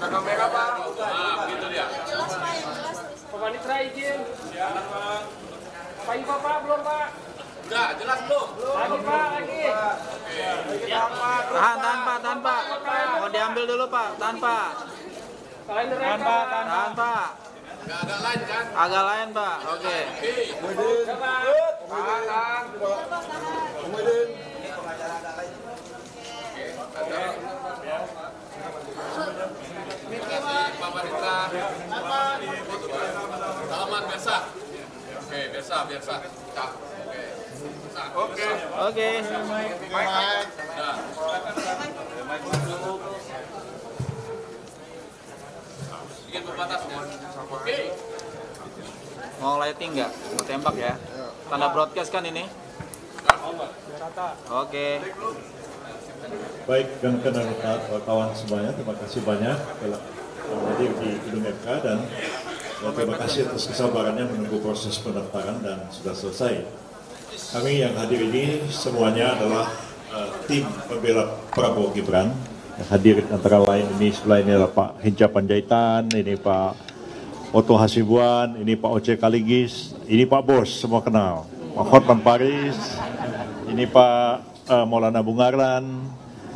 kamera Pak. Begitu dia. Jelas Pak, yang jelas. Pak Panitra izin. Pak Iva Pak, belum Pak? Udah, jelas belum? Lagi Pak, lagi. Tahan Pak. Mau diambil dulu Pak, tahan Pak. Tahan Pak. Tahan Pak. Agak lain kan? Agak lain Pak, oke. Pak Panitra. Salaman biasa. Oke, biasa. Cak. Oke. Oke. Sedikit pembatasnya. Oke. Mau lighting nggak? Mau tembak ya? Tanda broadcast kan ini? Oke. Baik, rekan-rekan wartawan semuanya, terima kasih banyak telah hadir di gedung MK dan terima kasih atas kesabarannya menunggu proses pendaftaran dan sudah selesai. Kami yang hadir ini semuanya adalah tim pembela Prabowo Gibran. Yang hadir antara lain ini sebelah ini adalah Pak Hinca Panjaitan, ini Pak Oto Hasibuan, ini Pak Oce Kaligis, ini Pak Bos, semua kenal. Pak Hotman Paris, ini Pak Maulana Bungarlan,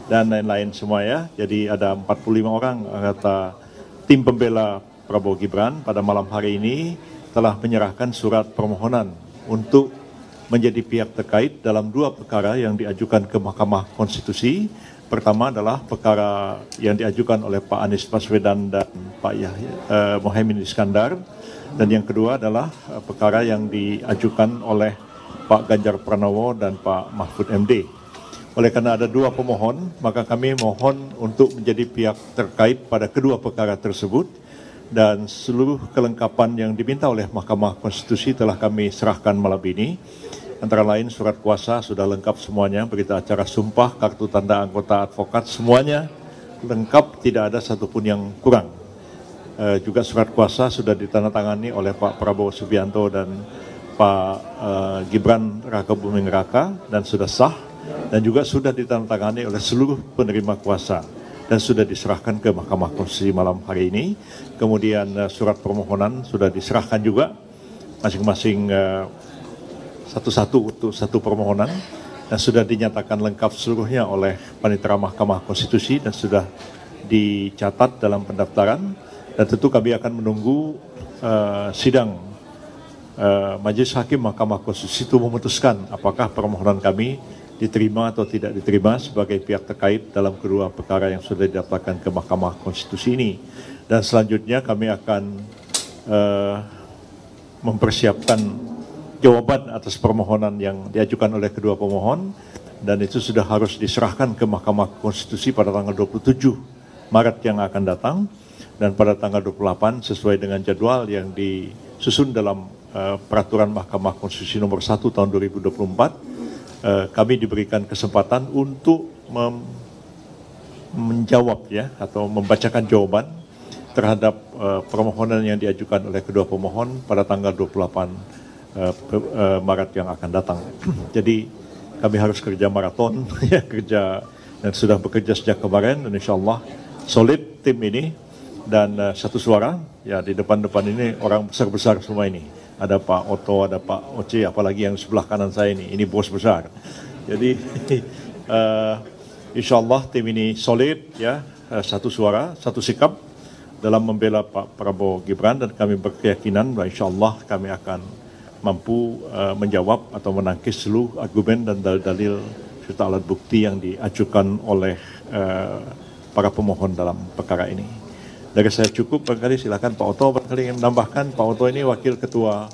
dan lain-lain semua ya. Jadi ada 45 orang anggota tim pembela Prabowo Gibran pada malam hari ini telah menyerahkan surat permohonan untuk menjadi pihak terkait dalam dua perkara yang diajukan ke Mahkamah Konstitusi. Pertama adalah perkara yang diajukan oleh Pak Anies Baswedan dan Pak Mohaimin Iskandar. Dan yang kedua adalah perkara yang diajukan oleh Pak Ganjar Pranowo dan Pak Mahfud MD. Oleh karena ada dua pemohon, maka kami mohon untuk menjadi pihak terkait pada kedua perkara tersebut. Dan seluruh kelengkapan yang diminta oleh Mahkamah Konstitusi telah kami serahkan malam ini. Antara lain surat kuasa sudah lengkap semuanya, berita acara sumpah, kartu tanda anggota advokat, semuanya lengkap, tidak ada satupun yang kurang. Juga surat kuasa sudah ditandatangani oleh Pak Prabowo Subianto dan Pak Gibran Raka Buming Raka dan sudah sah, dan juga sudah ditandatangani oleh seluruh penerima kuasa dan sudah diserahkan ke Mahkamah Konstitusi malam hari ini. Kemudian surat permohonan sudah diserahkan juga masing-masing satu-satu untuk satu permohonan dan sudah dinyatakan lengkap seluruhnya oleh Panitera Mahkamah Konstitusi dan sudah dicatat dalam pendaftaran. Dan tentu kami akan menunggu sidang Majelis Hakim Mahkamah Konstitusi itu memutuskan apakah permohonan kami diterima atau tidak diterima sebagai pihak terkait dalam kedua perkara yang sudah didaftarkan ke Mahkamah Konstitusi ini. Dan selanjutnya kami akan mempersiapkan jawaban atas permohonan yang diajukan oleh kedua pemohon, dan itu sudah harus diserahkan ke Mahkamah Konstitusi pada tanggal 27 Maret yang akan datang, dan pada tanggal 28 sesuai dengan jadwal yang disusun dalam peraturan Mahkamah Konstitusi nomor 1 tahun 2024, kami diberikan kesempatan untuk menjawab ya atau membacakan jawaban terhadap permohonan yang diajukan oleh kedua pemohon pada tanggal 28 Maret yang akan datang. Jadi kami harus kerja maraton ya, kerja dan sudah bekerja sejak kemarin, dan insya Allah solid tim ini dan satu suara ya. Di depan-depan ini orang besar-besar semua ini, ada Pak Oto, ada Pak Oce, apalagi yang sebelah kanan saya ini bos besar. Jadi insya Allah tim ini solid ya, satu suara, satu sikap dalam membela Pak Prabowo Gibran, dan kami berkeyakinan bahwa insya Allah kami akan mampu menjawab atau menangkis seluruh argumen dan dalil-dalil serta alat bukti yang diajukan oleh para pemohon dalam perkara ini. Dari saya cukup, barangkali silakan Pak Oto barangkali ingin menambahkan. Pak Oto ini wakil ketua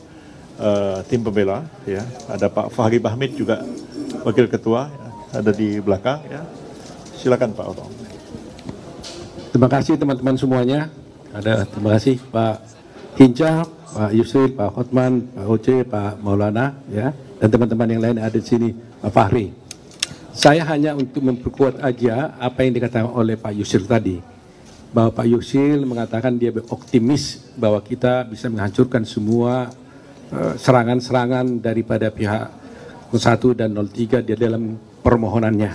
tim pembela ya. Ada Pak Fahri Bahmid juga wakil ketua ya, ada di belakang ya. Silakan Pak Oto. Terima kasih teman-teman semuanya. Terima kasih Pak Hinca, Pak Yusril, Pak Hotman, Pak Oce, Pak Maulana, ya, dan teman-teman yang lain ada di sini, Pak Fahri. Saya hanya untuk memperkuat aja apa yang dikatakan oleh Pak Yusril tadi, bahwa Pak Yusril mengatakan dia optimis bahwa kita bisa menghancurkan semua serangan-serangan daripada pihak 1 dan 03 di dalam permohonannya,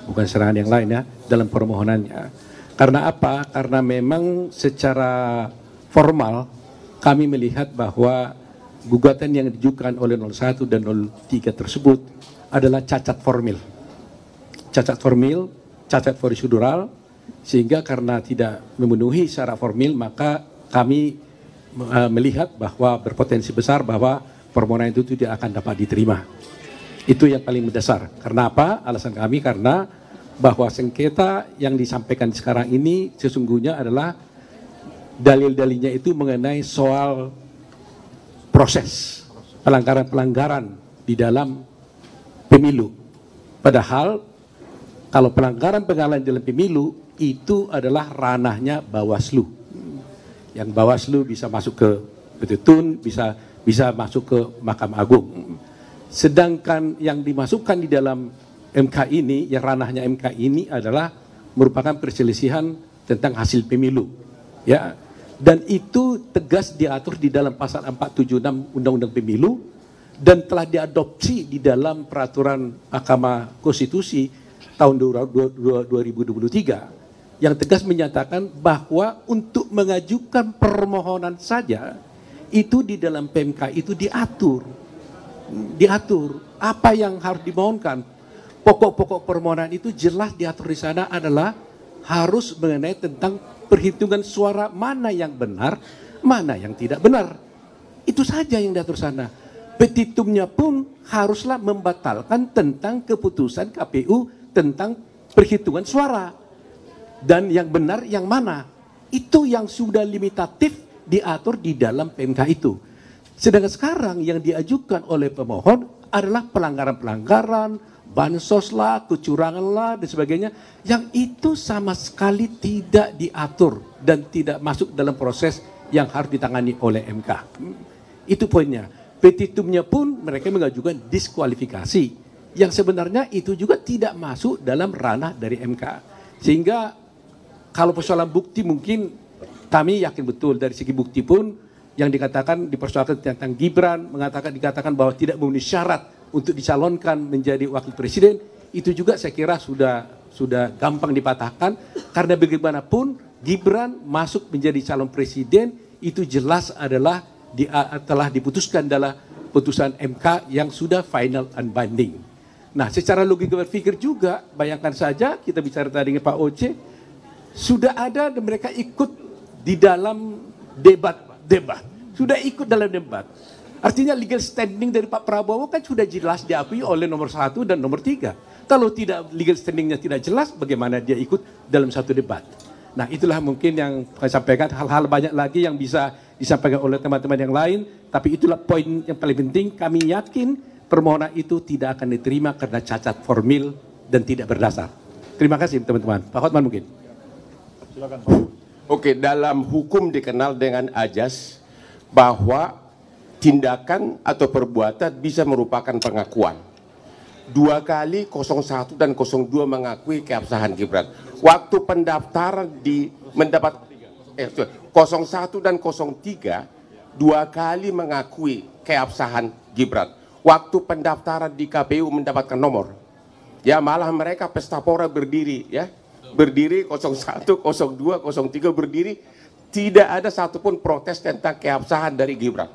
bukan serangan yang lain ya, dalam permohonannya. Karena apa? Karena memang secara formal kami melihat bahwa gugatan yang diajukan oleh 01 dan 03 tersebut adalah cacat formil. Cacat formil, cacat prosedural, sehingga karena tidak memenuhi syarat formil maka kami melihat bahwa berpotensi besar bahwa permohonan itu tidak akan dapat diterima. Itu yang paling mendasar. Karena apa? Alasan kami karena bahwa sengketa yang disampaikan sekarang ini sesungguhnya adalah dalil-dalilnya itu mengenai soal proses pelanggaran-pelanggaran di dalam pemilu. Padahal kalau pelanggaran-pelanggaran dalam pemilu itu adalah ranahnya Bawaslu. Yang Bawaslu bisa masuk ke Petun, bisa masuk ke Mahkamah Agung. Sedangkan yang dimasukkan di dalam MK ini, yang ranahnya MK ini adalah merupakan perselisihan tentang hasil pemilu. Ya. Dan itu tegas diatur di dalam pasal 476 Undang-Undang Pemilu dan telah diadopsi di dalam peraturan Mahkamah Konstitusi tahun 2023 yang tegas menyatakan bahwa untuk mengajukan permohonan saja itu di dalam PMK itu diatur apa yang harus dimohonkan. Pokok-pokok permohonan itu jelas diatur di sana adalah harus mengenai tentang perhitungan suara mana yang benar, mana yang tidak benar. Itu saja yang diatur sana. Petitumnya pun haruslah membatalkan tentang keputusan KPU tentang perhitungan suara. Dan yang benar yang mana. Itu yang sudah limitatif diatur di dalam PMK itu. Sedangkan sekarang yang diajukan oleh pemohon adalah pelanggaran-pelanggaran, bansos lah, kecurangan lah, dan sebagainya, yang itu sama sekali tidak diatur dan tidak masuk dalam proses yang harus ditangani oleh MK. Itu poinnya. Petitumnya pun mereka mengajukan diskualifikasi, yang sebenarnya itu juga tidak masuk dalam ranah dari MK. Sehingga kalau persoalan bukti mungkin kami yakin betul dari segi bukti pun yang dikatakan dipersoalkan tentang Gibran, dikatakan bahwa tidak memenuhi syarat untuk dicalonkan menjadi wakil presiden, itu juga saya kira sudah gampang dipatahkan karena bagaimanapun Gibran masuk menjadi calon presiden itu jelas adalah telah diputuskan dalam putusan MK yang sudah final and binding. Nah, secara logika berpikir juga bayangkan saja kita bicara tadi dengan Pak Oce, sudah ada dan mereka ikut di dalam debat, sudah ikut dalam debat. Artinya legal standing dari Pak Prabowo kan sudah jelas diakui oleh nomor 1 dan nomor 3. Kalau tidak legal standingnya tidak jelas, bagaimana dia ikut dalam satu debat? Nah, itulah mungkin yang saya sampaikan. Hal-hal banyak lagi yang bisa disampaikan oleh teman-teman yang lain. Tapi itulah poin yang paling penting. Kami yakin permohonan itu tidak akan diterima karena cacat formil dan tidak berdasar. Terima kasih teman-teman. Pak Hotman mungkin. Silakan Pak. Oke, dalam hukum dikenal dengan ajas bahwa tindakan atau perbuatan bisa merupakan pengakuan. 2 kali 01 dan 02 mengakui keabsahan Gibran. Waktu pendaftaran mendapat 01 dan 03 2 kali mengakui keabsahan Gibran. Waktu pendaftaran di KPU mendapatkan nomor. Ya, malah mereka pesta pora berdiri ya. Berdiri 01, 02, 03 berdiri, tidak ada satupun protes tentang keabsahan dari Gibran.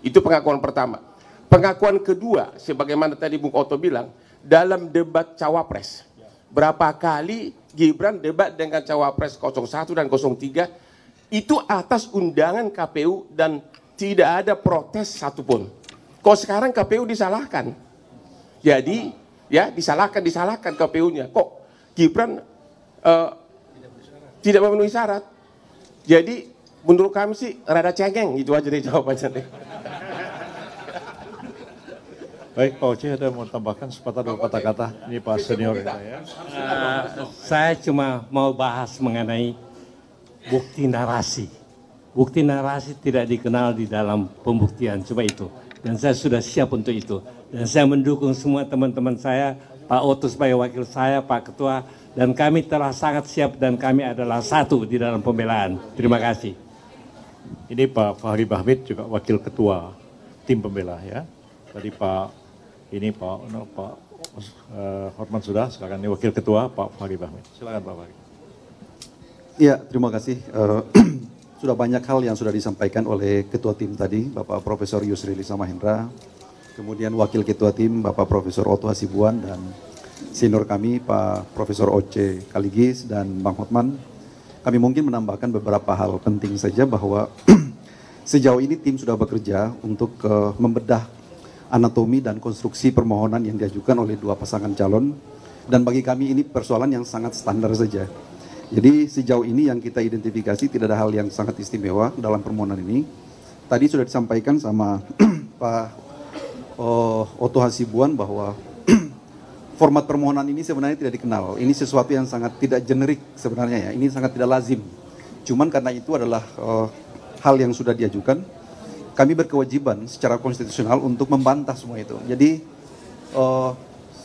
Itu pengakuan pertama. Pengakuan kedua, sebagaimana tadi Bung Otto bilang, dalam debat Cawapres. Berapa kali Gibran debat dengan Cawapres 01 dan 03, itu atas undangan KPU dan tidak ada protes satupun. Kok sekarang KPU disalahkan? Jadi, ya disalahkan KPU-nya. Kok Gibran tidak memenuhi syarat? Jadi, menurut kami sih rada cengeng, itu aja deh jawabannya. Baik, Pak Oce ada mau tambahkan sepatah dua kata kata. Ini Pak Senior kita ya. Saya cuma mau bahas mengenai bukti narasi. Bukti narasi tidak dikenal di dalam pembuktian, cuma itu. Dan saya sudah siap untuk itu. Dan saya mendukung semua teman-teman saya, Pak Otto sebagai wakil saya, Pak Ketua, dan kami telah sangat siap dan kami adalah satu di dalam pembelaan. Terima kasih. Ini Pak Fahri Bahmid juga wakil ketua tim pembela ya. Tadi Pak Hotman sudah, sekarang ini wakil ketua Pak Fahri Bahmid. Silakan Pak Fahri. Iya, terima kasih. Sudah banyak hal yang sudah disampaikan oleh Ketua Tim tadi, Bapak Profesor Yusril Iza Mahendra, kemudian Wakil Ketua Tim, Bapak Profesor Otto Hasibuan, dan senior kami, Pak Profesor Oce Kaligis, dan Bang Hotman. Kami mungkin menambahkan beberapa hal penting saja bahwa sejauh ini tim sudah bekerja untuk membedah anatomi dan konstruksi permohonan yang diajukan oleh dua pasangan calon, dan bagi kami ini persoalan yang sangat standar saja. Jadi sejauh ini yang kita identifikasi tidak ada hal yang sangat istimewa dalam permohonan ini. Tadi sudah disampaikan sama Pak Otto Hasibuan bahwa format permohonan ini sebenarnya tidak dikenal. Ini sesuatu yang sangat tidak generik sebenarnya ya. Ini sangat tidak lazim. Cuman karena itu adalah hal yang sudah diajukan, kami berkewajiban secara konstitusional untuk membantah semua itu. Jadi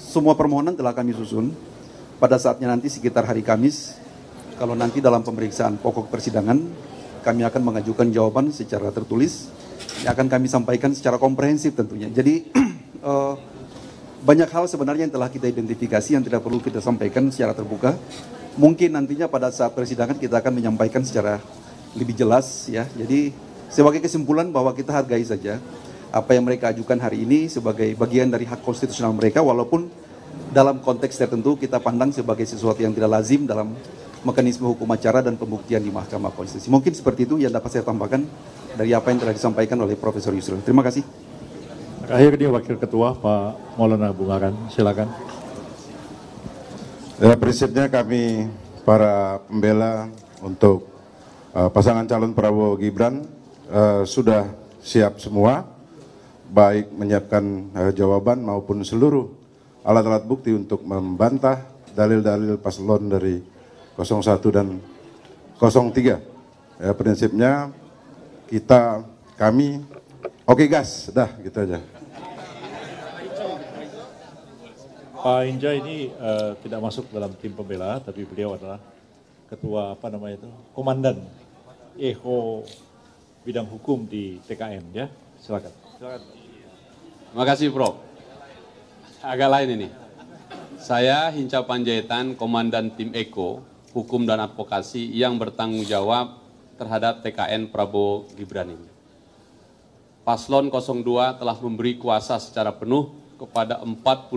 semua permohonan telah kami susun. Pada saatnya nanti sekitar hari Kamis, kalau nanti dalam pemeriksaan pokok persidangan, kami akan mengajukan jawaban secara tertulis, yang akan kami sampaikan secara komprehensif tentunya. Jadi banyak hal sebenarnya yang telah kita identifikasi yang tidak perlu kita sampaikan secara terbuka. Mungkin nantinya pada saat persidangan kita akan menyampaikan secara lebih jelas ya. Jadi sebagai kesimpulan bahwa kita hargai saja apa yang mereka ajukan hari ini sebagai bagian dari hak konstitusional mereka, walaupun dalam konteks tertentu kita pandang sebagai sesuatu yang tidak lazim dalam mekanisme hukum acara dan pembuktian di Mahkamah Konstitusi. Mungkin seperti itu yang dapat saya tambahkan dari apa yang telah disampaikan oleh Profesor Yusril. Terima kasih. Terakhir dia Wakil Ketua Pak Maulana Bungaran, silakan. Ya, prinsipnya kami para pembela untuk pasangan calon Prabowo Gibran sudah siap semua, baik menyiapkan jawaban maupun seluruh alat-alat bukti untuk membantah dalil-dalil paslon dari 01 dan 03. Ya, prinsipnya kami oke gas, dah gitu aja. Pak Hinca ini tidak masuk dalam tim pembela, tapi beliau adalah ketua komandan EHO bidang hukum di TKN ya. Silakan. Terima kasih Prof. Agak lain ini. Saya Hinca Panjaitan, komandan tim EKO Hukum dan Advokasi yang bertanggung jawab terhadap TKN Prabowo Gibran ini. Paslon 02 telah memberi kuasa secara penuh kepada 45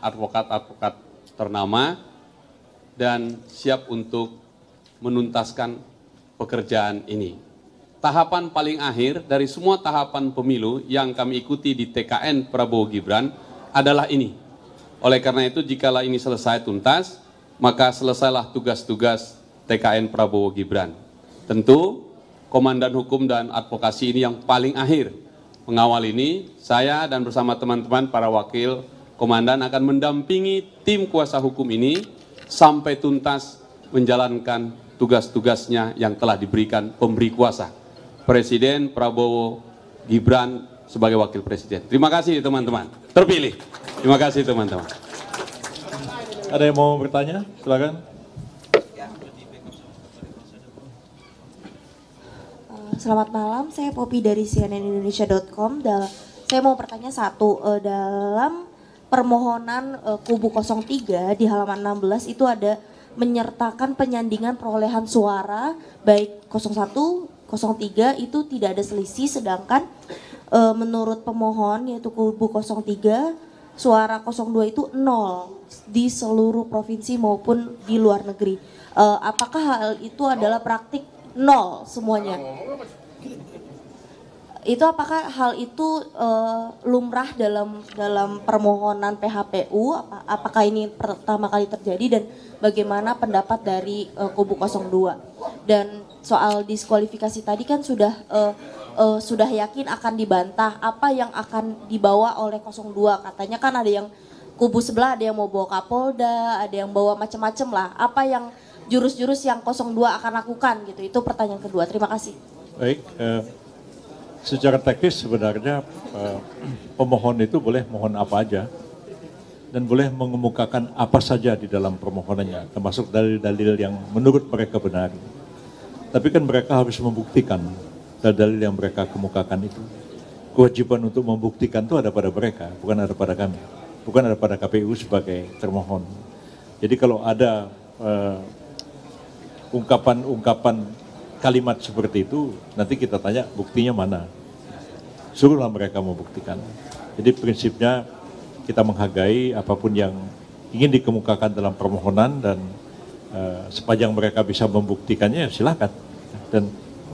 advokat-advokat ternama dan siap untuk menuntaskan pekerjaan ini. Tahapan paling akhir dari semua tahapan pemilu yang kami ikuti di TKN Prabowo Gibran adalah ini. Oleh karena itu, jikalau ini selesai tuntas, maka selesailah tugas-tugas TKN Prabowo Gibran. Tentu, Komandan Hukum dan Advokasi ini yang paling akhir. Mengawal ini, saya dan bersama teman-teman para wakil komandan akan mendampingi tim kuasa hukum ini sampai tuntas menjalankan tugas-tugasnya yang telah diberikan pemberi kuasa, Presiden Prabowo Gibran sebagai Wakil Presiden. Terima kasih teman-teman, terpilih. Terima kasih teman-teman. Ada yang mau bertanya? Silakan. Selamat malam, saya Poppy dari cnnindonesia.com. Saya mau bertanya satu, dalam permohonan kubu 03 di halaman 16 itu ada menyertakan penyandingan perolehan suara baik 01, 03 itu tidak ada selisih, sedangkan menurut pemohon yaitu kubu 03 suara 02 itu 0 di seluruh provinsi maupun di luar negeri. Apakah hal itu adalah praktik 0 semuanya? Itu apakah hal itu lumrah dalam permohonan PHPU? Apakah ini pertama kali terjadi dan bagaimana pendapat dari kubu 02? Dan soal diskualifikasi tadi kan sudah yakin akan dibantah. Apa yang akan dibawa oleh 02? Katanya kan ada yang kubu sebelah ada yang mau bawa Kapolda, ada yang bawa macam-macam lah. Apa yang jurus-jurus yang 02 akan lakukan gitu? Itu pertanyaan kedua. Terima kasih. Baik, secara teknis sebenarnya pemohon itu boleh mohon apa aja dan boleh mengemukakan apa saja di dalam permohonannya, termasuk dalil-dalil yang menurut mereka benar. Tapi kan mereka harus membuktikan dalil yang mereka kemukakan itu. Kewajiban untuk membuktikan itu ada pada mereka, bukan ada pada kami. Bukan ada pada KPU sebagai termohon. Jadi kalau ada ungkapan kalimat seperti itu, nanti kita tanya buktinya mana. Suruhlah mereka membuktikan. Jadi prinsipnya kita menghargai apapun yang ingin dikemukakan dalam permohonan dan sepanjang mereka bisa membuktikannya ya silakan. Dan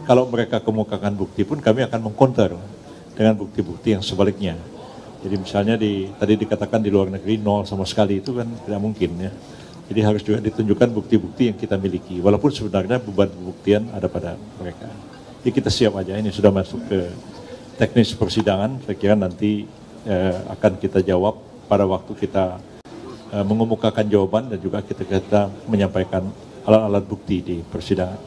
kalau mereka kemukakan bukti pun kami akan mengcounter dengan bukti-bukti yang sebaliknya. Jadi misalnya tadi dikatakan di luar negeri nol sama sekali, itu kan tidak mungkin ya. Jadi harus juga ditunjukkan bukti-bukti yang kita miliki. Walaupun sebenarnya beban pembuktian ada pada mereka. Jadi kita siap aja, ini sudah masuk ke teknis persidangan. Saya kira nanti akan kita jawab pada waktu kita mengemukakan jawaban dan juga kita menyampaikan alat-alat bukti di persidangan.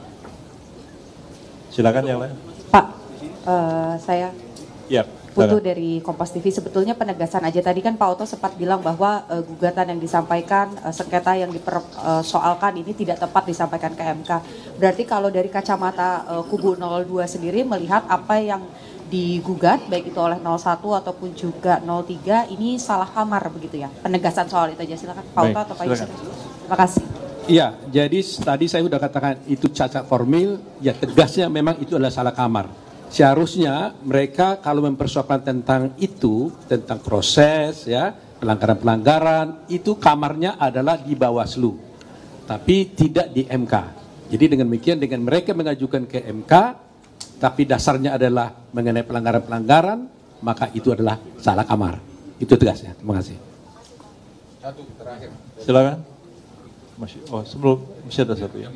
Silakan yang lain. Pak, saya ya, Putu dari Kompas TV. Sebetulnya penegasan aja, tadi kan Pak Oto sempat bilang bahwa gugatan yang disampaikan, sengketa yang dipersoalkan ini tidak tepat disampaikan ke MK. Berarti kalau dari kacamata kubu 02 sendiri melihat apa yang digugat, baik itu oleh 01 ataupun juga 03, ini salah kamar begitu ya? Penegasan soal itu aja, silakan Pak Oto atau Pak Yusuf. Terima kasih. Iya, jadi tadi saya sudah katakan itu cacat formil, ya tegasnya memang itu adalah salah kamar. Seharusnya mereka kalau mempersoalkan tentang itu, tentang proses ya, pelanggaran-pelanggaran, itu kamarnya adalah di Bawaslu, tapi tidak di MK. Jadi dengan demikian, dengan mereka mengajukan ke MK, tapi dasarnya adalah mengenai pelanggaran-pelanggaran, maka itu adalah salah kamar. Itu tegasnya. Terima kasih. Satu terakhir. Silakan. Sebelum masih ada satu ya.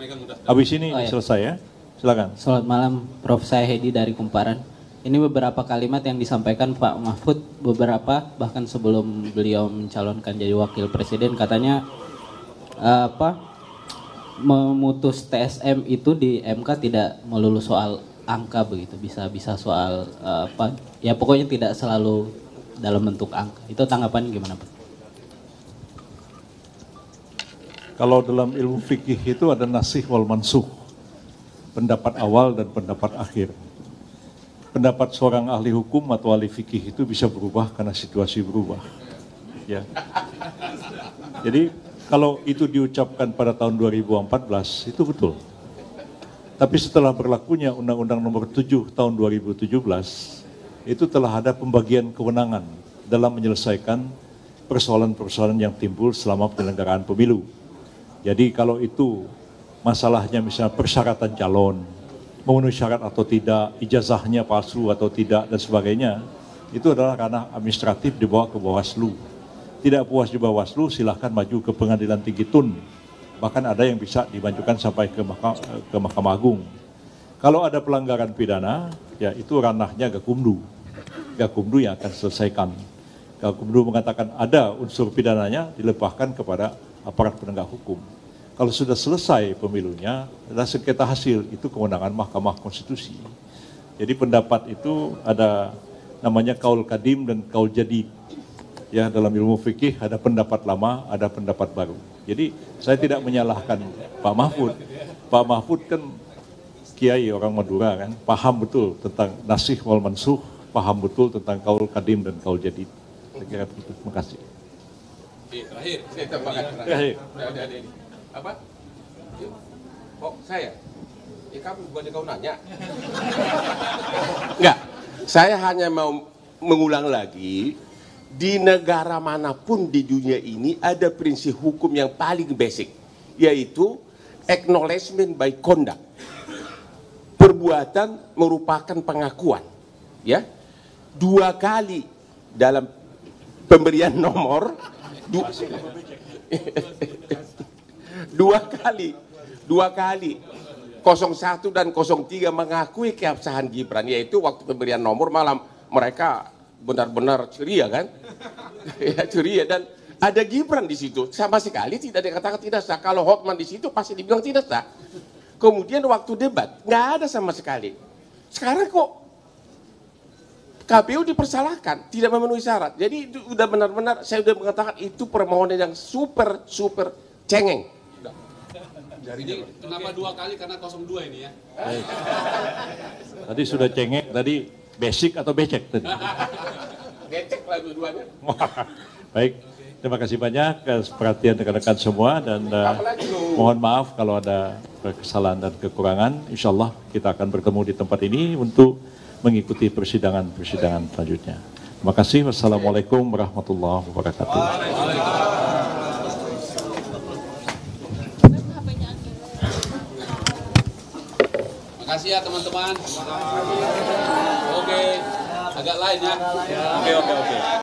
Habis ini selesai ya. Silakan. Selamat malam, Prof. Saya Hedi dari Kumparan. Ini beberapa kalimat yang disampaikan Pak Mahfud, beberapa bahkan sebelum beliau mencalonkan jadi wakil presiden, katanya memutus TSM itu di MK tidak melulu soal angka begitu, bisa soal ya pokoknya tidak selalu dalam bentuk angka. Itu tanggapan gimana Pak? Kalau dalam ilmu fikih itu ada nasih wal mansuh, pendapat awal dan pendapat akhir. Pendapat seorang ahli hukum atau ahli fikih itu bisa berubah karena situasi berubah. Ya. Jadi kalau itu diucapkan pada tahun 2014 itu betul. Tapi setelah berlakunya Undang-Undang Nomor 7 tahun 2017 itu telah ada pembagian kewenangan dalam menyelesaikan persoalan-persoalan yang timbul selama penyelenggaraan pemilu. Jadi kalau itu masalahnya misalnya persyaratan calon, memenuhi syarat atau tidak, ijazahnya palsu atau tidak dan sebagainya, itu adalah ranah administratif dibawa ke Bawaslu. Tidak puas di Bawaslu, silahkan maju ke Pengadilan Tinggi Tun. Bahkan ada yang bisa dimajukan sampai ke Mahkamah Agung. Kalau ada pelanggaran pidana, ya itu ranahnya Gakumdu. Gakumdu yang akan selesaikan. Gakumdu mengatakan ada unsur pidananya, dilepaskan kepada aparat penegak hukum. Kalau sudah selesai pemilunya, adalah sengketa hasil, itu kewenangan Mahkamah Konstitusi. Jadi pendapat itu ada namanya kaul kadim dan kaul jadid. Ya, dalam ilmu fikih ada pendapat lama, ada pendapat baru. Jadi saya tidak menyalahkan Pak Mahfud. Pak Mahfud kan kiai orang Madura kan, paham betul tentang nasih wal mansuh, paham betul tentang kaul kadim dan kaul jadid. Saya kira begitu. Terima kasih. Terakhir, saya tambahkan terakhir. Apa? Kok saya? Ya kamu bukan kau nanya. Enggak, saya hanya mau mengulang lagi, di negara manapun di dunia ini ada prinsip hukum yang paling basic, yaitu acknowledgement by conduct. Perbuatan merupakan pengakuan. Ya, 2 kali dalam pemberian nomor, 2 kali 01 dan 03 mengakui keabsahan Gibran, yaitu waktu pemberian nomor malam mereka benar-benar ceria kan, ya ceria, dan ada Gibran di situ, sama sekali tidak dikatakan tidak sah. Kalau Hotman di situ pasti dibilang tidak sah. Kemudian waktu debat nggak ada sama sekali. Sekarang kok KPU dipersalahkan, tidak memenuhi syarat. Jadi itu udah benar-benar, saya udah mengatakan itu permohonan yang super cengeng. Jadi kenapa 2 kali? Karena 02 ini ya. Tadi sudah cengeng, tadi basic atau becek tadi? Becek lah dua-duanya. Baik, Terima kasih banyak perhatian rekan-rekan semua dan mohon maaf kalau ada kesalahan dan kekurangan. Insya Allah kita akan bertemu di tempat ini untuk mengikuti persidangan selanjutnya. Terima kasih. Wassalamualaikum warahmatullahi wabarakatuh. Terima kasih ya teman-teman. Oke, agak lain ya. Oke.